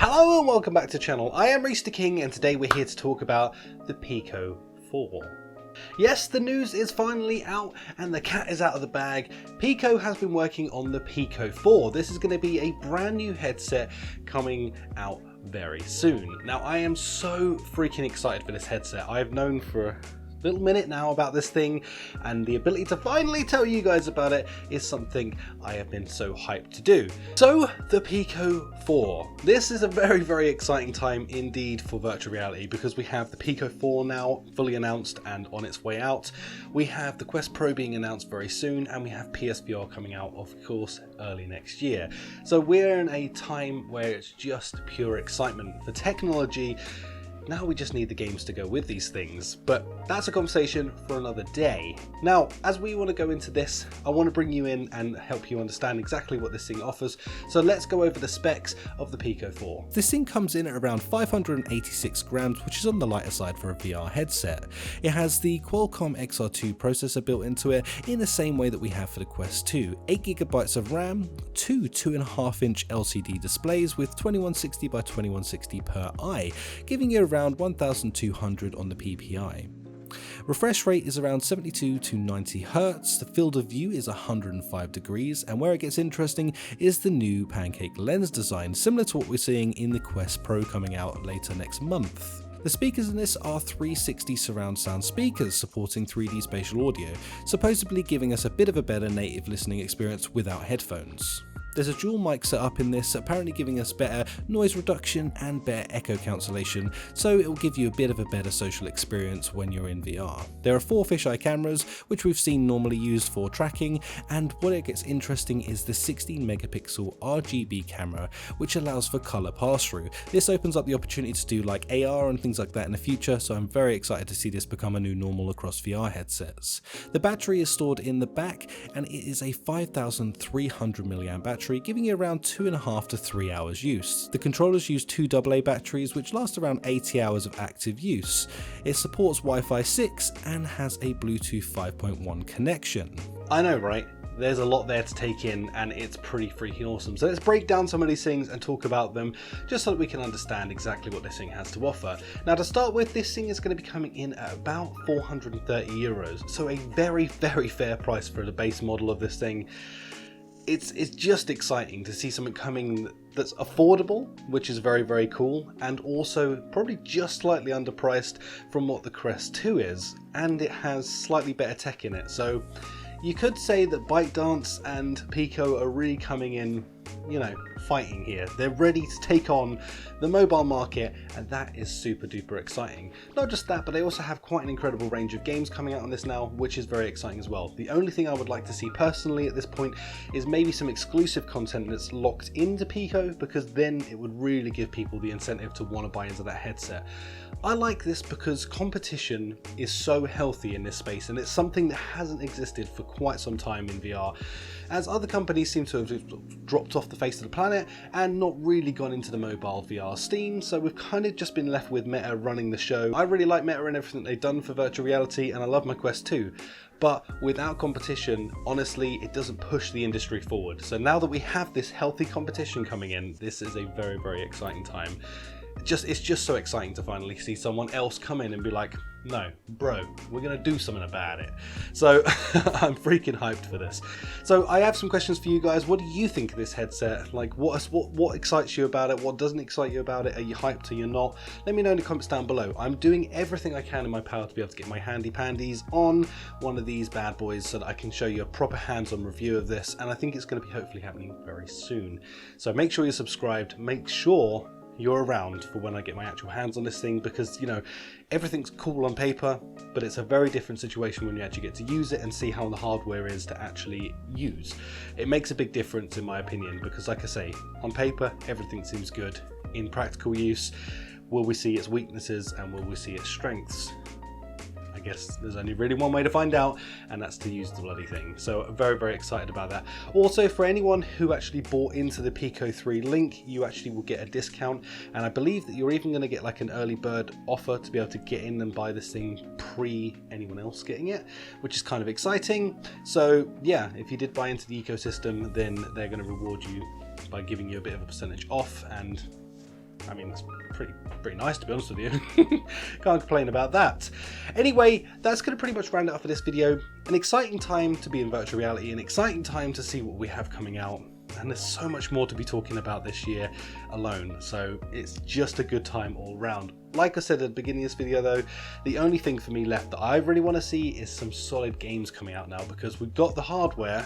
Hello and welcome back to the channel. I am Mr.Clean and today we're here to talk about the Pico 4. Yes, the news is finally out and the cat is out of the bag. Pico has been working on the Pico 4. This is going to be a brand new headset coming out very soon. Now I am so freaking excited for this headset. I've known for a little minute now about this thing, and the ability to finally tell you guys about it is something I have been so hyped to do. So the Pico 4. This is a very exciting time indeed for virtual reality, because we have the Pico 4 now fully announced and on its way out. We have the Quest Pro being announced very soon, and we have PSVR coming out of course early next year. So we're in a time where it's just pure excitement for technology. Now we just need the games to go with these things, but that's a conversation for another day. Now, as we want to go into this, I want to bring you in and help you understand exactly what this thing offers. So let's go over the specs of the Pico 4. This thing comes in at around 586 grams, which is on the lighter side for a VR headset. It has the Qualcomm XR2 processor built into it in the same way that we have for the Quest 2. 8GB of RAM, two 2.5-inch LCD displays with 2160 by 2160 per eye, giving you around 1200 on the PPI. Refresh rate is around 72 to 90 Hz, the field of view is 105 degrees, and where it gets interesting is the new pancake lens design, similar to what we're seeing in the Quest Pro coming out later next month. The speakers in this are 360 surround sound speakers supporting 3D spatial audio, supposedly giving us a bit of a better native listening experience without headphones. There's a dual mic setup in this, apparently giving us better noise reduction and better echo cancellation, so it will give you a bit of a better social experience when you're in VR. There are 4 fisheye cameras, which we've seen normally used for tracking, and what it gets interesting is the 16 megapixel RGB camera, which allows for color pass-through. This opens up the opportunity to do like AR and things like that in the future, so I'm very excited to see this become a new normal across VR headsets. The battery is stored in the back, and it is a 5300 mAh battery, giving you around 2.5 to 3 hours use. The controllers use 2 AA batteries which last around 80 hours of active use. It supports Wi-Fi 6 and has a Bluetooth 5.1 connection. I know, right? There's a lot there to take in and it's pretty freaking awesome. So let's break down some of these things and talk about them just so that we can understand exactly what this thing has to offer. Now to start with, this thing is going to be coming in at about 430 euros. So a very fair price for the base model of this thing. It's just exciting to see something coming that's affordable, which is very cool, and also probably just slightly underpriced from what the Quest 2 is, and it has slightly better tech in it. So you could say that ByteDance and Pico are really coming in, you know, fighting here. They're ready to take on the mobile market, and that is super duper exciting. Not just that, but they also have quite an incredible range of games coming out on this now, which is very exciting as well. The only thing I would like to see personally at this point is maybe some exclusive content that's locked into Pico, because then it would really give people the incentive to want to buy into that headset. I like this because competition is so healthy in this space, and it's something that hasn't existed for quite some time in VR, as other companies seem to have dropped off the face of the planet and not really gone into the mobile VR scene, so we've kind of just been left with Meta running the show. I really like Meta and everything they've done for virtual reality, and I love my Quest 2. But without competition, honestly, it doesn't push the industry forward. So now that we have this healthy competition coming in, this is a very exciting time. It's just so exciting to finally see someone else come in and be like, no, bro, we're gonna do something about it. So I'm freaking hyped for this. So I have some questions for you guys. What do you think of this headset? Like, what excites you about it? What doesn't excite you about it? Are you hyped or you're not? Let me know in the comments down below. I'm doing everything I can in my power to be able to get my handy pandies on one of these bad boys so that I can show you a proper hands-on review of this, and I think it's going to be hopefully happening very soon. So make sure you're subscribed. Make sure you're around for when I get my actual hands on this thing, because, you know, everything's cool on paper, but it's a very different situation when you actually get to use it and see how the hardware is to actually use. It makes a big difference in my opinion, because like I say, on paper everything seems good. In practical use, will we see its weaknesses and will we see its strengths? I guess there's only really one way to find out, and that's to use the bloody thing. So I'm very excited about that. Also, for anyone who actually bought into the Pico 3 link, you actually will get a discount, and I believe that you're even going to get like an early bird offer to be able to get in and buy this thing pre anyone else getting it, which is kind of exciting. So yeah, if you did buy into the ecosystem, then they're going to reward you by giving you a bit of a percentage off, and I mean, it's pretty nice, to be honest with you. Can't complain about that. Anyway, that's going to pretty much round it up for this video. An exciting time to be in virtual reality, an exciting time to see what we have coming out. And there's so much more to be talking about this year alone, so it's just a good time all round. Like I said at the beginning of this video though, the only thing for me left that I really want to see is some solid games coming out now, because we've got the hardware,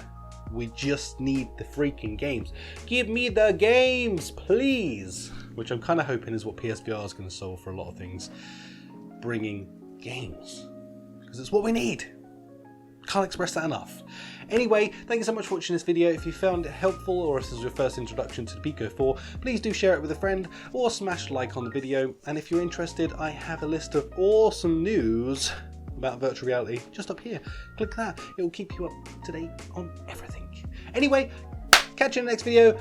we just need the freaking games. Give me the games, please! Which I'm kind of hoping is what PSVR is going to solve for a lot of things. Bringing games. Because it's what we need. Can't express that enough. Anyway, thank you so much for watching this video. If you found it helpful, or if this was your first introduction to the Pico 4, please do share it with a friend or smash like on the video. And if you're interested, I have a list of awesome news about virtual reality just up here. Click that, it will keep you up to date on everything. Anyway, catch you in the next video.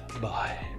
Goodbye.